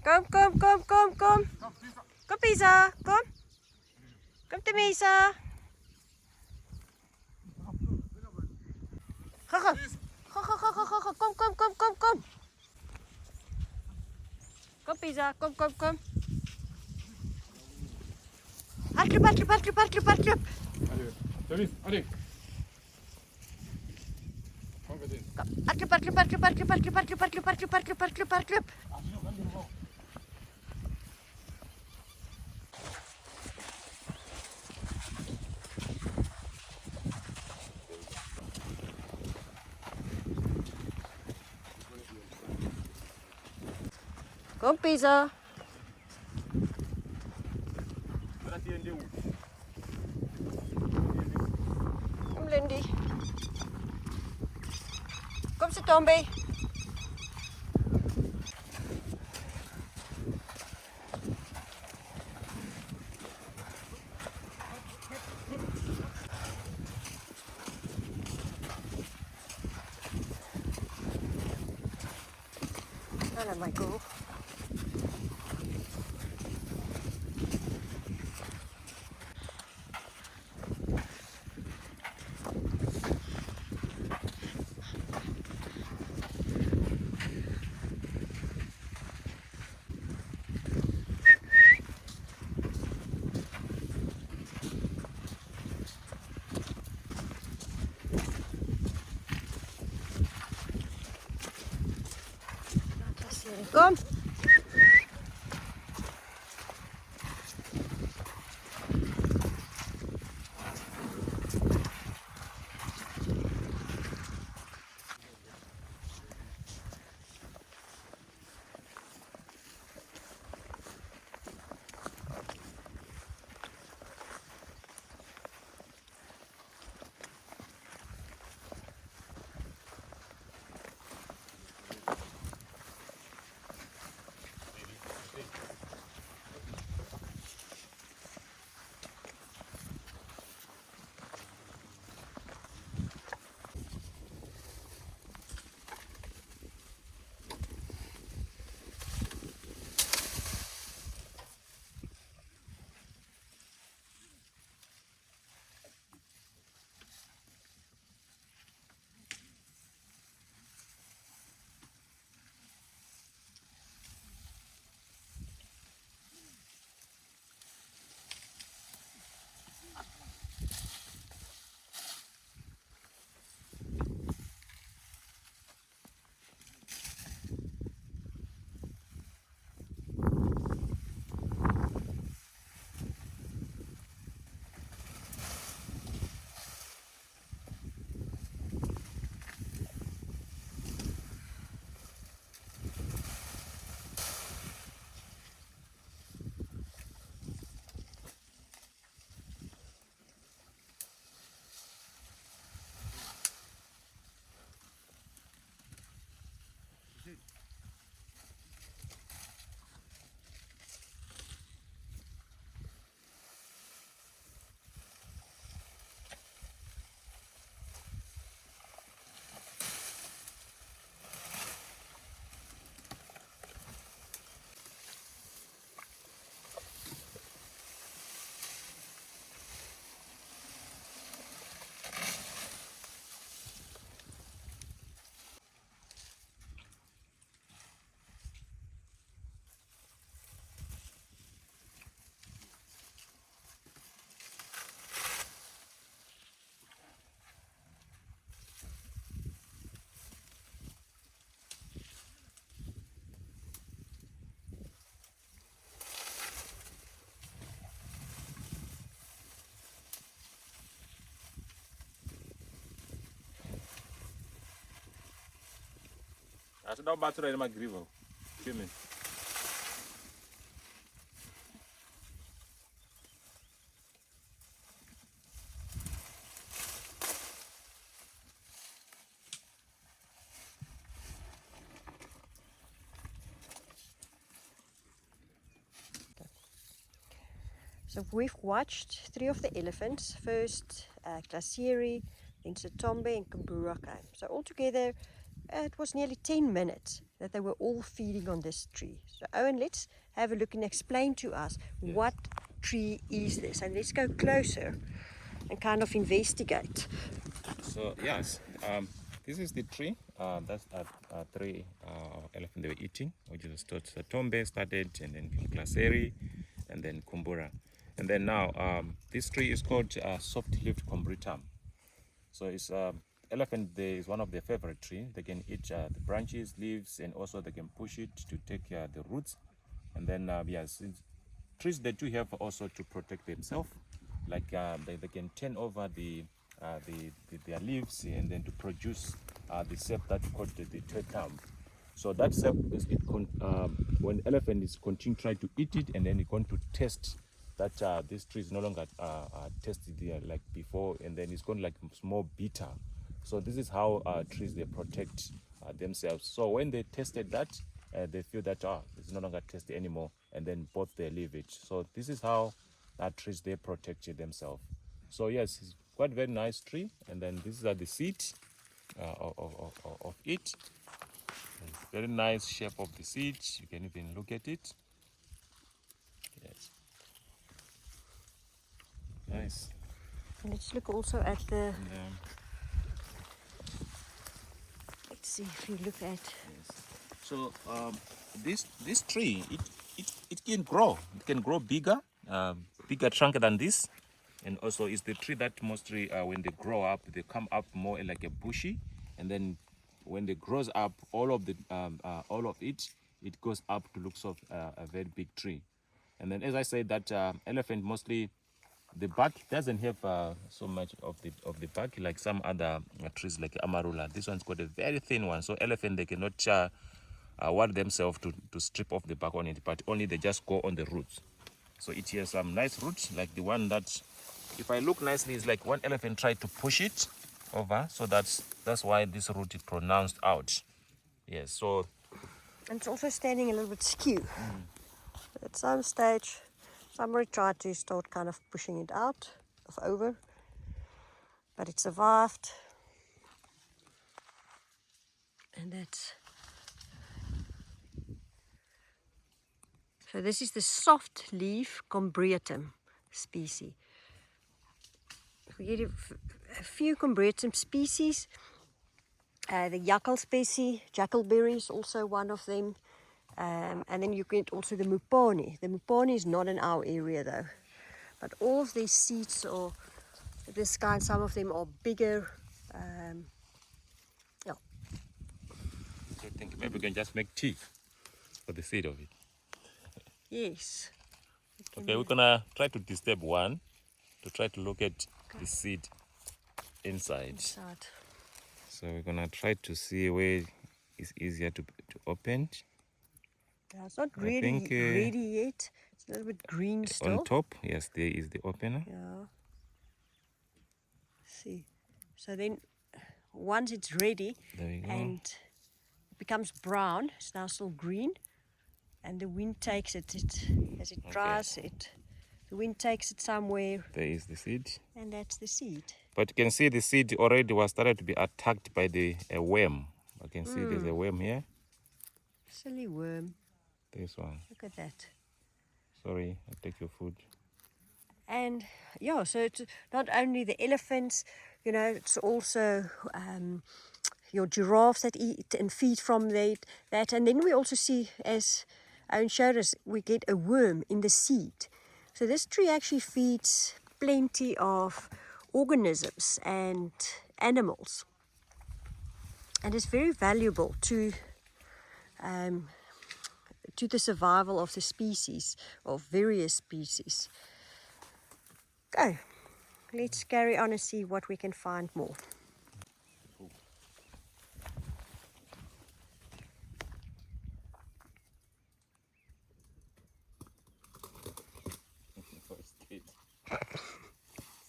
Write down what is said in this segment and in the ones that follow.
Kom, kom, kom, kom, kom. Kom Pisa, kom. Kom Temisa. Ga, ga. Ga, ga, ga, ga, ga. Kom, kom, kom, kom, kom. Kom Pisa, kom, kom, kom. Hardloop, hardloop, hardloop, hardloop, hardloop. Temis, Adine. Kom met in. Kom, hardloop, hardloop, hardloop, hardloop, hardloop, hardloop, hardloop, hardloop, hardloop, hardloop. Kom Pisa. Kom Lindy. Kom ze Tomby. Hello Michael. Kom. Als je nou batterij in mijn grieven. Kim. So we've watched 3 of the elephants. First Glacieri, then Satombe and Combretum. So altogether it was nearly 10 minutes that they were all feeding on this tree. So Owen, let's have a look and explain to us what tree is this, and let's go closer and kind of investigate. So yes, this is the tree. That's three elephant they were eating, which is the Tombe started, and then Glaseri, and then Kumbura, and then now this tree is called soft-leaved combretum. So it's elephant. There is one of their favorite tree. They can eat the branches, leaves, and also they can push it to take the roots. And then yes, trees they do have also to protect themselves. Like they can turn over their leaves and then to produce the sap that's called the deterring. So that sap is when elephant is continue try to eat it, and then it's going to test that this tree is no longer tested like before, and then it's going like more bitter. So this is how trees they protect themselves. So when they tested that, they feel that it's no longer tested anymore, and then both they leave it. So this is how trees they protect themselves. So yes, it's quite very nice tree, and then these are the seeds of it. It's very nice shape of the seeds. You can even look at it. Yes. Nice. And let's look also at the. Let's see if you look at. Yes. So this tree it can grow. It can grow bigger, bigger trunk than this, and also it's the tree that mostly when they grow up they come up more like a bushy, and then when they grows up all of it goes up to looks of a very big tree. And then as I said that elephant mostly the bark doesn't have so much of the bark like some other trees like amarula. This one's got a very thin one, so elephant they cannot work themselves to strip off the bark on it, but only they just go on the roots. So it has some nice roots like the one that, if I look nicely, is like one elephant tried to push it over, so that's why this root is pronounced out. Yes, so And it's also standing a little bit skew. At some stage, somebody tried to start kind of pushing it out of over, but it survived. And that's. So this is the soft leaf combretum species. We get a few combretum species. The jackal species, jackalberry is also one of them. And then you get also the muponi. The muponi is not in our area though. But all of these seeds are this kind. Some of them are bigger. Yeah. I think maybe we can just make tea for the seed of it. Yes. Okay, we're gonna try to disturb one to try to look at the seed inside. So we're gonna try to see where it's easier to open. Yeah, it's not really ready yet. It's a little bit green still. On top, yes, there is the opener. Yeah. See. So then once it's ready and it becomes brown, it's now still green, and the wind takes it as it dries the wind takes it somewhere. There is the seed. And that's the seed. But you can see the seed already was started to be attacked by a worm. I can see there's a worm here. Silly worm. This one. Look at that. Sorry, I take your food. And yeah, so it's not only the elephants, you know, it's also your giraffes that eat and feed from that. And then we also see, as Owen showed us, we get a worm in the seed. So this tree actually feeds plenty of organisms and animals. And it's very valuable to the survival of the species, of various species. Okay, let's carry on and see what we can find more.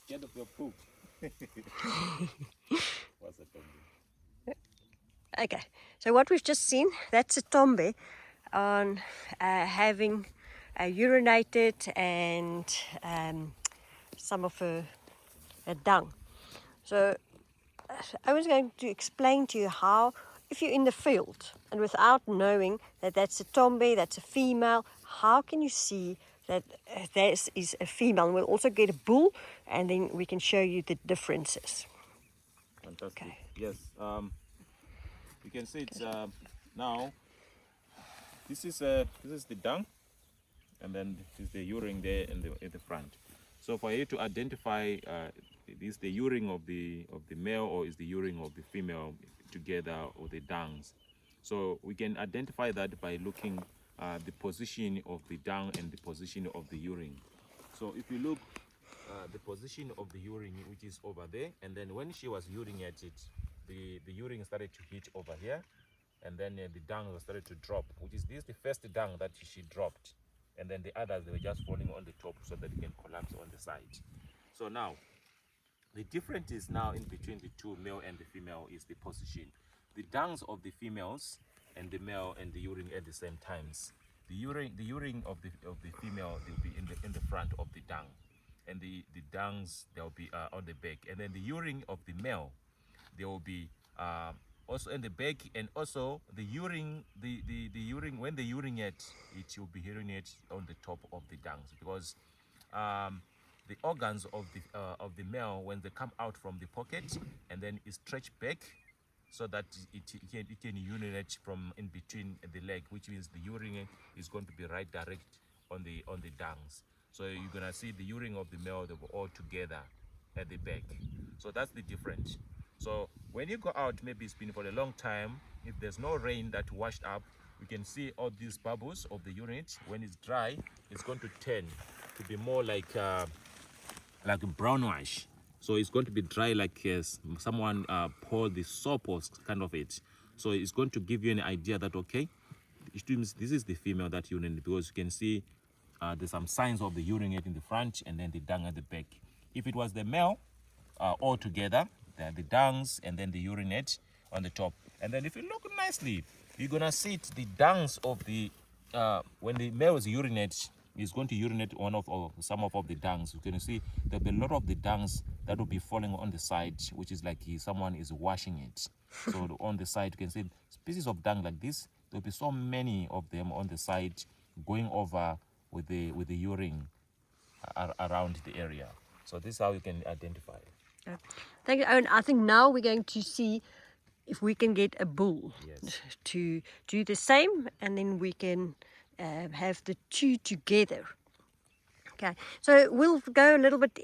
Scared of your poop. What's a tombe? Okay, so what we've just seen, that's a tombe on having urinated and some of her dung. So I was going to explain to you how if you're in the field and without knowing that that's a tombe, that's a female, how can you see that this is a female? And we'll also get a bull, and then we can show you the differences. Fantastic. Okay. Yes. You can see it's now. This is the dung, and then this is the urine there in the front. So for you to identify is the urine of the male or is the urine of the female together, or the dungs. So we can identify that by looking the position of the dung and the position of the urine. So if you look the position of the urine, which is over there, and then when she was urinating it, the urine started to hit over here, and then the dung started to drop, which is this the first dung that she dropped, and then the others, they were just falling on the top so that it can collapse on the side. So now the difference is now in between the two, male and the female, is the position. The dungs of the females and the male and the urine at the same times. The urine of the female, they'll be in the front of the dung, and the dungs, they'll be on the back, and then the urine of the male, they will be also in the back, and also the urine, the urine, when they urinate, it will be urinate on the top of the dungs, because the organs of the male, when they come out from the pocket and then it stretch back, so that it can urinate from in between the leg, which means the urine is going to be right direct on the dungs. So you're gonna see the urine of the male, they were all together at the back. So that's the difference. So when you go out, maybe it's been for a long time, if there's no rain that washed up, we can see all these bubbles of the urine. When it's dry, it's going to turn to be more like a brownish. So it's going to be dry, like someone poured the soap or kind of it. So it's going to give you an idea that, okay, it means this is the female that urinated, because you can see there's some signs of the urinate in the front and then the dung at the back. If it was the male, all together, the dungs and then the urinate on the top. And then if you look nicely, you're gonna see it, the dungs of the when the male is urinate, is going to urinate some of the dungs. You can see there'll be a lot of the dungs that will be falling on the side, which is like someone is washing it. So on the side, you can see species of dung like this. There'll be so many of them on the side going over with the urine around the area. So this is how you can identify it. Thank you, Owen. I think now we're going to see if we can get a bull to do the same, and then we can have the two together. Okay, so we'll go a little bit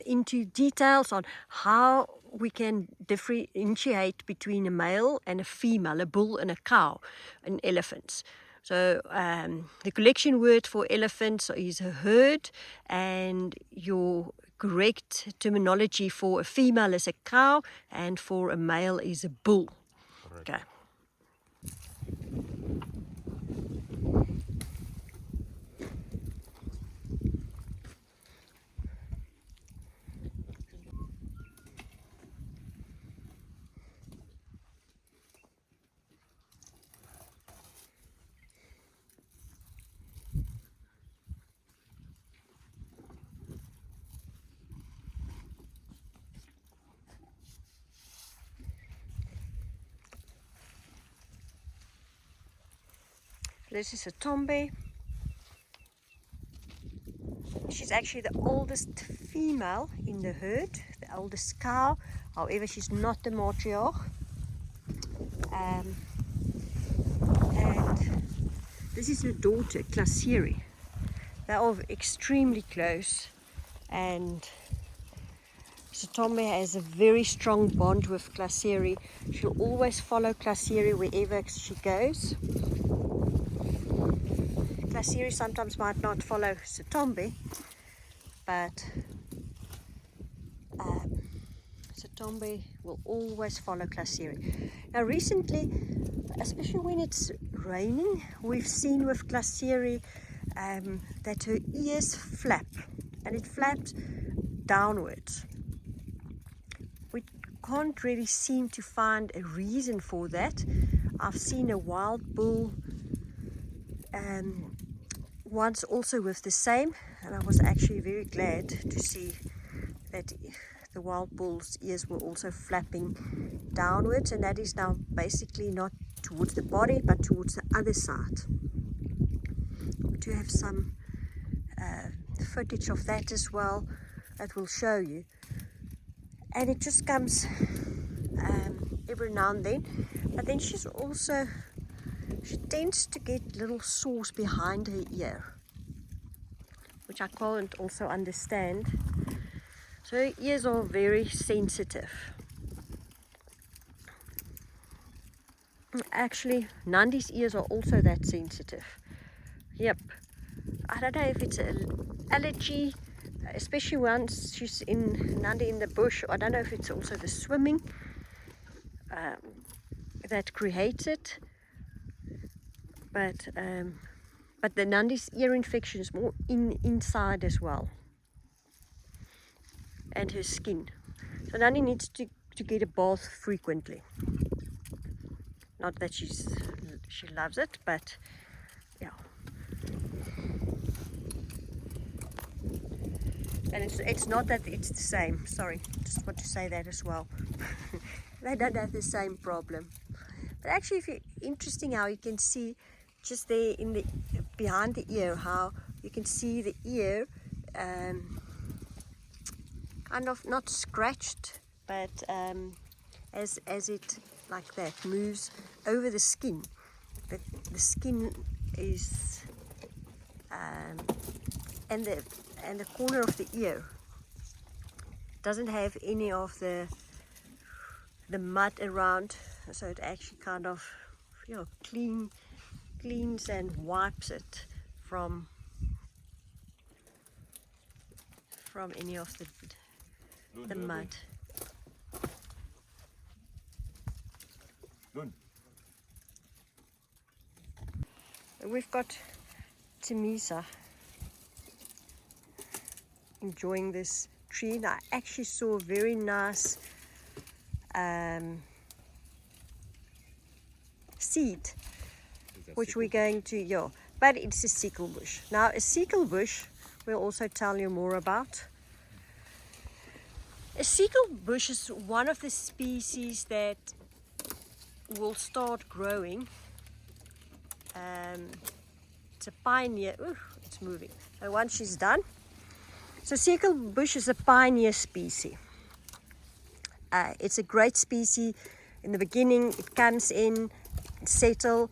into details on how we can differentiate between a male and a female, a bull and a cow in elephants. So the collection word for elephants is a herd, and your correct terminology for a female is a cow, and for a male is a bull. Correct. Okay. This is a tombe. She's actually the oldest female in the herd, the oldest cow. However, she's not the matriarch. And this is her daughter, Klaseri. They are extremely close, and Sitombe has a very strong bond with Klaseri. She'll always follow Klaseri wherever she goes. Klaseri sometimes might not follow Sitombe, but Sitombe will always follow Klaseri. Now recently, especially when it's raining, we've seen with Klaseri that her ears flap, and it flaps downwards. We can't really seem to find a reason for that. I've seen a wild bull once also with the same, and I was actually very glad to see that the wild bull's ears were also flapping downwards, and that is now basically not towards the body but towards the other side. We do have some footage of that as well that will show you, and it just comes every now and then. But then she tends to get little sores behind her ear, which I can't also understand. So her ears are very sensitive. Actually, Nandi's ears are also that sensitive. Yep. I don't know if it's an allergy, especially once she's Nandi in the bush. I don't know if it's also the swimming that creates it. But the Nandi's ear infection is more inside as well, and her skin. So Nandi needs to get a bath frequently. Not that she loves it, but yeah. And it's not that it's the same. Sorry, just want to say that as well. They don't have the same problem. But actually, if interesting how you can see just there in the behind the ear, how you can see the ear kind of not scratched, but as it like that moves over the skin. The skin is and the corner of the ear doesn't have any of the mud around, so it actually kind of cleans and wipes it from any of the mud. We've got Timisa enjoying this tree, and I actually saw a very nice seed which we're going to, but it's a sickle bush. Now a sickle bush we'll also tell you more about. A sickle bush is one of the species that will start growing. It's a pioneer. Ooh, it's moving. So once she's done. So sickle bush is a pioneer species. It's a great species. In the beginning, it comes in, settle,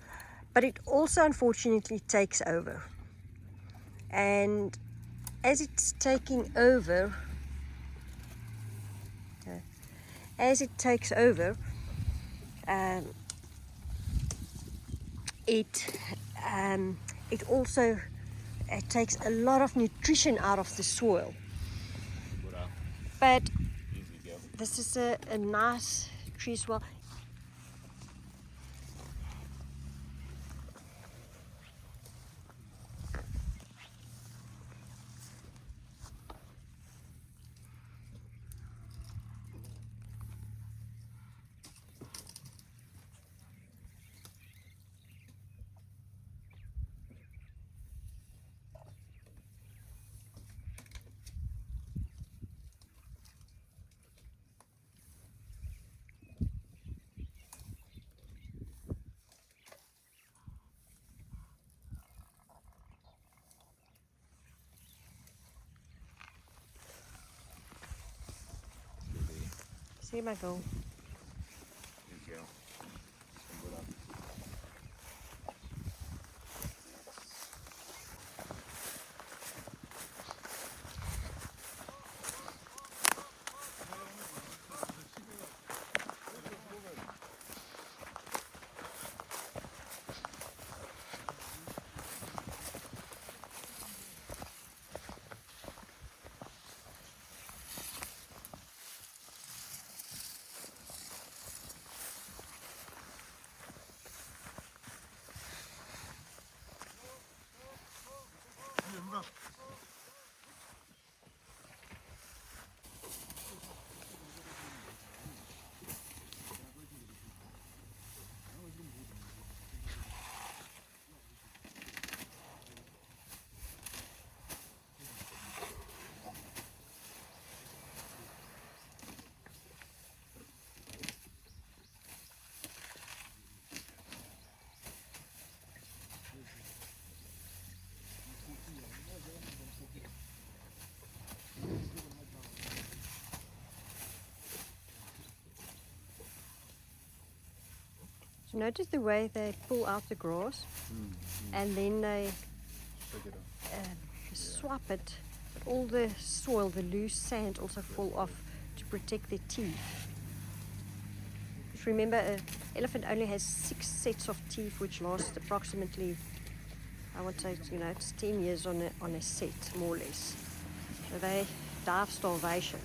but it also unfortunately takes over. And as it's taking over, it also takes a lot of nutrition out of the soil. But this is a nice tree as well. See my goal. So notice the way they pull out the grass and then they swap it. But all the soil, the loose sand also fall off to protect their teeth. Just remember, an elephant only has 6 sets of teeth, which last approximately, I would say, it's 10 years on a set, more or less. So they die of starvation.